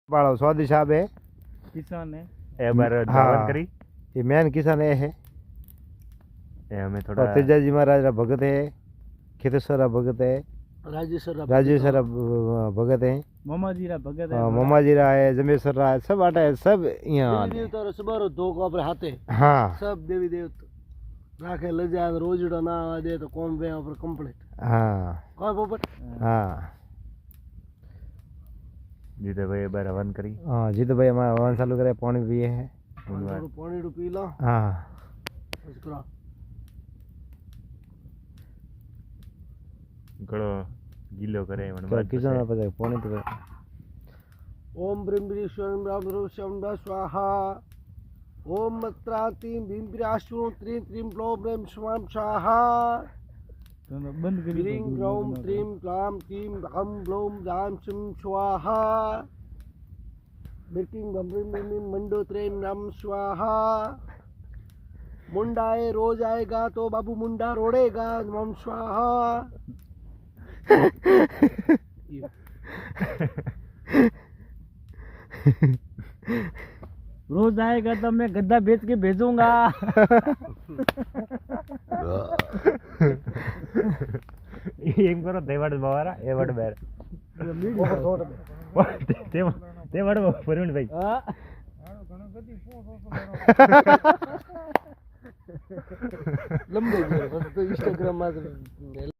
बाड़ो स्वादी साहब है किसान है ए बार हाँ। दावत करी ये मैन किसान है ए हमें और थोड़ा तेजाजी महाराज रा भगत है खेतेश्वर भगत है राजेश्वर भगत है मामा जी रा भगत है मामा जी रा है जमेश्वर रा है सब आटा है सब यहाँ देवी देवता सबारो दो को अपने हाथे हाँ सब देवी देवता राखे ले जाए रोजड़ो ना आवा दे तो कौन पे ऊपर कंप्लीट हाँ कौन पोपट हाँ जीते भाई ए बार हवन करी हाँ जीत भाई हमारा हवन चालू करे पानी पिए है थोड़ा पानी डू पी लो हाँ बस करो गड़ो गीलो करे मन तो किसान पता पानी तो ओम ब्रीम ब्री स्वयं राम रो शम स्वाहा ओम मत्राति भीम प्राशु त्रीं त्रीं प्लो ब्रह्म स्वाम स्वाहा तो बंद करी ह्रीं ग्रौं त्रीं क्लां क्लीं हम ब्लौं दां सिं स्वाहा बिर्किं बम्रिं बिमिं मंडोत्रें नम स्वाहा मुंडाए रोज आएगा तो बाबू मुंडा रोड़ेगा नम स्वाहा रोज आएगा तो मैं गद्दा बेच के भेजूंगा एम करो देवड़ बावरा ए वड बेर ते वड परवीन भाई लंबे इंस्टाग्राम में